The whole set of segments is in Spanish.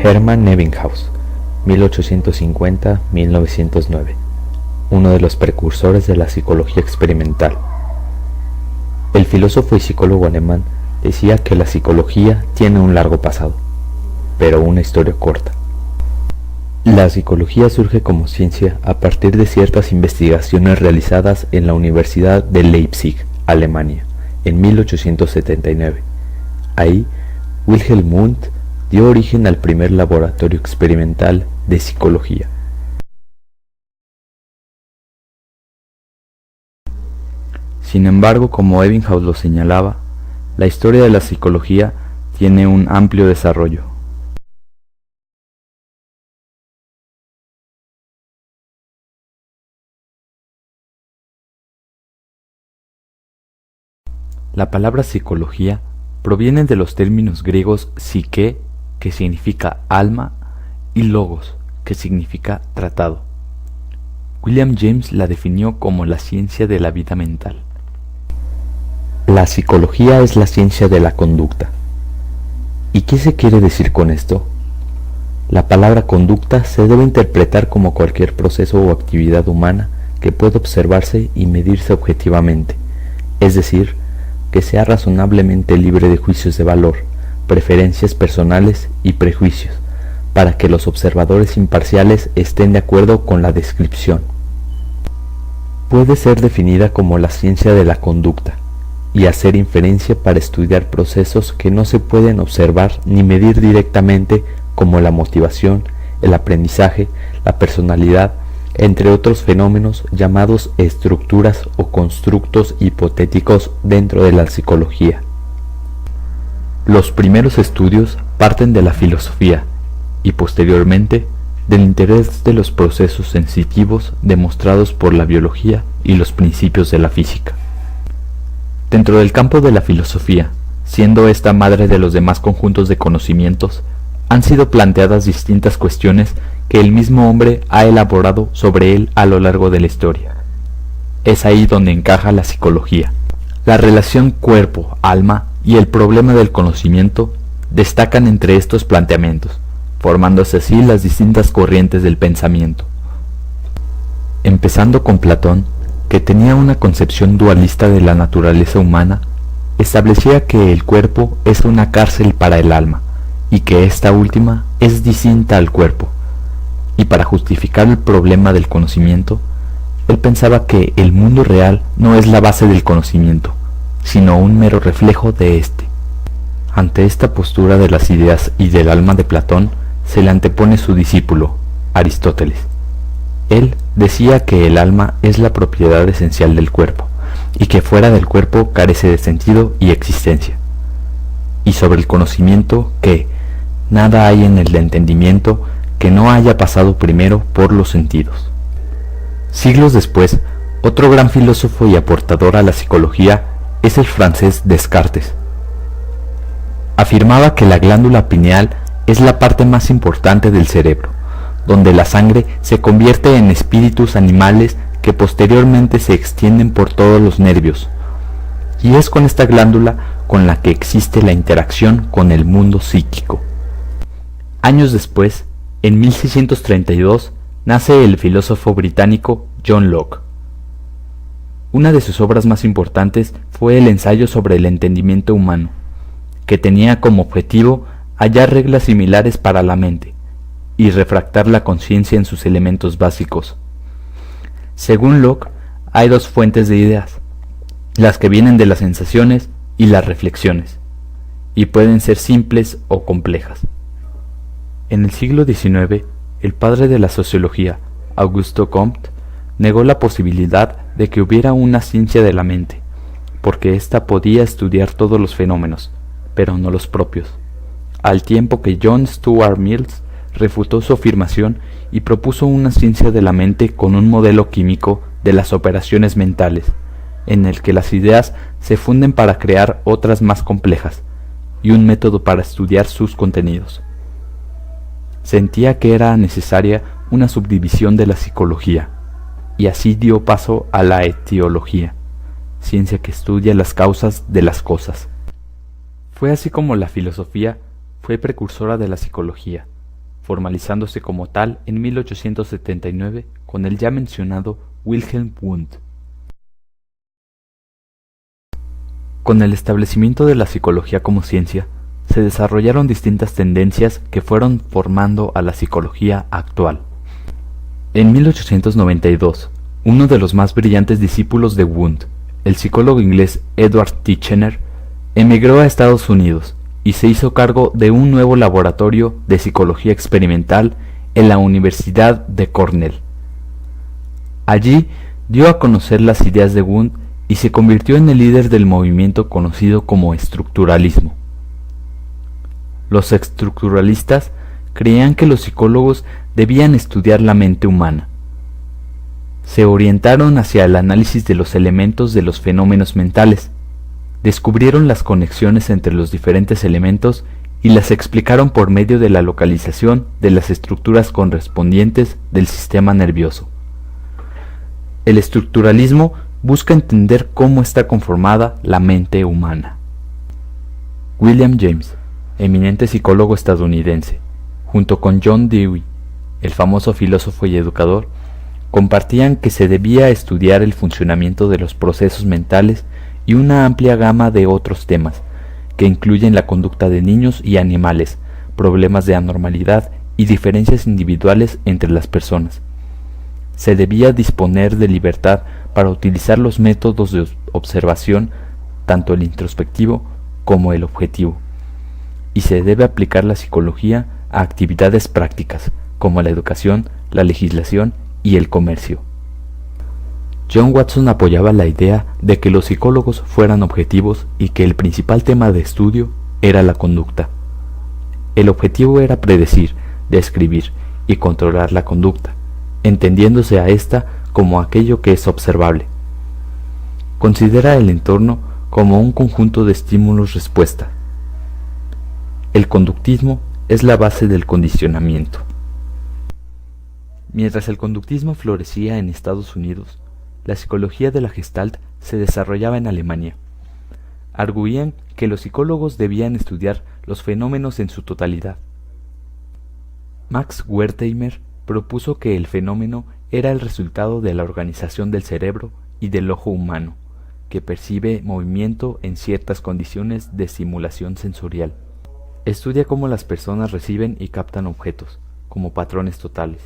Hermann Ebbinghaus, 1850-1909, uno de los precursores de la psicología experimental. El filósofo y psicólogo alemán decía que la psicología tiene un largo pasado, pero una historia corta. La psicología surge como ciencia a partir de ciertas investigaciones realizadas en la Universidad de Leipzig, Alemania, en 1879. Ahí, Wilhelm Wundt dio origen al primer laboratorio experimental de psicología. Sin embargo, como Ebbinghaus lo señalaba, la historia de la psicología tiene un amplio desarrollo. La palabra psicología proviene de los términos griegos psique, que significa alma, y logos, que significa tratado. William James la definió como la ciencia de la vida mental. La psicología es la ciencia de la conducta. ¿Y qué se quiere decir con esto? La palabra conducta se debe interpretar como cualquier proceso o actividad humana que pueda observarse y medirse objetivamente, es decir, que sea razonablemente libre de juicios de valor, preferencias personales y prejuicios, para que los observadores imparciales estén de acuerdo con la descripción. Puede ser definida como la ciencia de la conducta, y hacer inferencia para estudiar procesos que no se pueden observar ni medir directamente, como la motivación, el aprendizaje, la personalidad, entre otros fenómenos llamados estructuras o constructos hipotéticos dentro de la psicología. Los primeros estudios parten de la filosofía y posteriormente del interés de los procesos sensitivos demostrados por la biología y los principios de la física. Dentro del campo de la filosofía, siendo esta madre de los demás conjuntos de conocimientos, han sido planteadas distintas cuestiones que el mismo hombre ha elaborado sobre él a lo largo de la historia. Es ahí donde encaja la psicología. La relación cuerpo-alma y el problema del conocimiento destacan entre estos planteamientos, formándose así las distintas corrientes del pensamiento. Empezando con Platón, que tenía una concepción dualista de la naturaleza humana, establecía que el cuerpo es una cárcel para el alma, y que esta última es distinta al cuerpo. Y para justificar el problema del conocimiento, él pensaba que el mundo real no es la base del conocimiento, sino un mero reflejo de éste. Ante esta postura de las ideas y del alma de Platón, se le antepone su discípulo, Aristóteles. Él decía que el alma es la propiedad esencial del cuerpo, y que fuera del cuerpo carece de sentido y existencia. Y sobre el conocimiento que nada hay en el entendimiento que no haya pasado primero por los sentidos. Siglos después, otro gran filósofo y aportador a la psicología es el francés Descartes. Afirmaba que la glándula pineal es la parte más importante del cerebro, donde la sangre se convierte en espíritus animales que posteriormente se extienden por todos los nervios, y es con esta glándula con la que existe la interacción con el mundo psíquico. Años después, en 1632, nace el filósofo británico John Locke. Una de sus obras más importantes fue el ensayo sobre el entendimiento humano, que tenía como objetivo hallar reglas similares para la mente y refractar la conciencia en sus elementos básicos. Según Locke, hay dos fuentes de ideas, las que vienen de las sensaciones y las reflexiones, y pueden ser simples o complejas. En el siglo XIX, el padre de la sociología, Auguste Comte, negó la posibilidad de que hubiera una ciencia de la mente, porque ésta podía estudiar todos los fenómenos, pero no los propios, al tiempo que John Stuart Mills refutó su afirmación y propuso una ciencia de la mente con un modelo químico de las operaciones mentales, en el que las ideas se funden para crear otras más complejas, y un método para estudiar sus contenidos. Sentía que era necesaria una subdivisión de la psicología, y así dio paso a la etiología, ciencia que estudia las causas de las cosas. Fue así como la filosofía fue precursora de la psicología, formalizándose como tal en 1879 con el ya mencionado Wilhelm Wundt. Con el establecimiento de la psicología como ciencia, se desarrollaron distintas tendencias que fueron formando a la psicología actual. En 1892, uno de los más brillantes discípulos de Wundt, el psicólogo inglés Edward Titchener, emigró a Estados Unidos y se hizo cargo de un nuevo laboratorio de psicología experimental en la Universidad de Cornell. Allí dio a conocer las ideas de Wundt y se convirtió en el líder del movimiento conocido como estructuralismo. Los estructuralistas creían que los psicólogos debían estudiar la mente humana. Se orientaron hacia el análisis de los elementos de los fenómenos mentales, descubrieron las conexiones entre los diferentes elementos y las explicaron por medio de la localización de las estructuras correspondientes del sistema nervioso. El estructuralismo busca entender cómo está conformada la mente humana. William James, eminente psicólogo estadounidense, junto con John Dewey, el famoso filósofo y educador, compartían que se debía estudiar el funcionamiento de los procesos mentales y una amplia gama de otros temas, que incluyen la conducta de niños y animales, problemas de anormalidad y diferencias individuales entre las personas. Se debía disponer de libertad para utilizar los métodos de observación, tanto el introspectivo como el objetivo, y se debe aplicar la psicología a actividades prácticas, como la educación, la legislación y el comercio. John Watson apoyaba la idea de que los psicólogos fueran objetivos y que el principal tema de estudio era la conducta. El objetivo era predecir, describir y controlar la conducta, entendiéndose a ésta como aquello que es observable. Considera el entorno como un conjunto de estímulos-respuesta. El conductismo es la base del condicionamiento. Mientras el conductismo florecía en Estados Unidos, la psicología de la Gestalt se desarrollaba en Alemania. Arguían que los psicólogos debían estudiar los fenómenos en su totalidad. Max Wertheimer propuso que el fenómeno era el resultado de la organización del cerebro y del ojo humano, que percibe movimiento en ciertas condiciones de simulación sensorial. Estudia cómo las personas reciben y captan objetos, como patrones totales.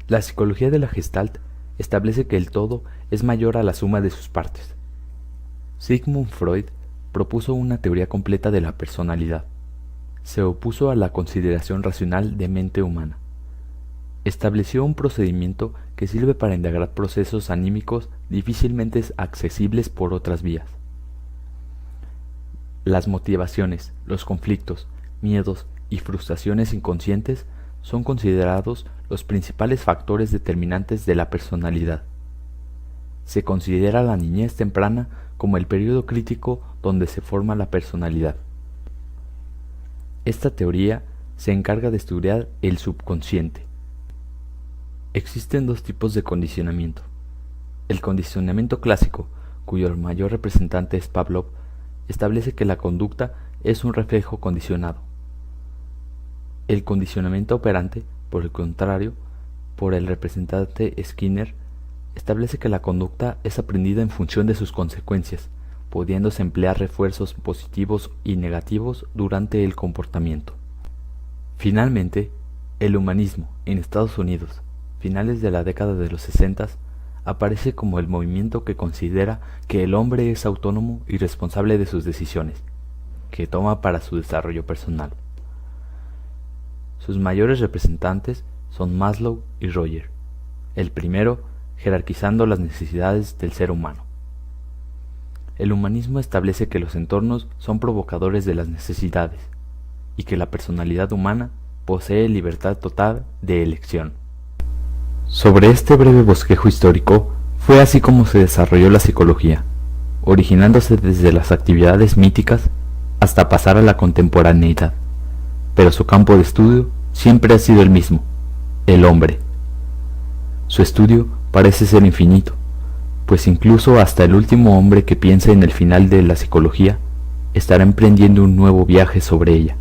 La psicología de la Gestalt establece que el todo es mayor a la suma de sus partes. Sigmund Freud propuso una teoría completa de la personalidad. Se opuso a la consideración racional de mente humana. Estableció un procedimiento que sirve para indagar procesos anímicos difícilmente accesibles por otras vías. Las motivaciones, los conflictos, miedos y frustraciones inconscientes son considerados los principales factores determinantes de la personalidad. Se considera la niñez temprana como el periodo crítico donde se forma la personalidad. Esta teoría se encarga de estudiar el subconsciente. Existen dos tipos de condicionamiento. El condicionamiento clásico, cuyo mayor representante es Pavlov, establece que la conducta es un reflejo condicionado. El condicionamiento operante, por el contrario, por el representante Skinner, establece que la conducta es aprendida en función de sus consecuencias, pudiéndose emplear refuerzos positivos y negativos durante el comportamiento. Finalmente, el humanismo en Estados Unidos, finales de la década de los 60, aparece como el movimiento que considera que el hombre es autónomo y responsable de sus decisiones, que toma para su desarrollo personal. Sus mayores representantes son Maslow y Roger, el primero jerarquizando las necesidades del ser humano. El humanismo establece que los entornos son provocadores de las necesidades y que la personalidad humana posee libertad total de elección. Sobre este breve bosquejo histórico fue así como se desarrolló la psicología, originándose desde las actividades míticas hasta pasar a la contemporaneidad, pero su campo de estudio siempre ha sido el mismo, el hombre. Su estudio parece ser infinito, pues incluso hasta el último hombre que piense en el final de la psicología estará emprendiendo un nuevo viaje sobre ella.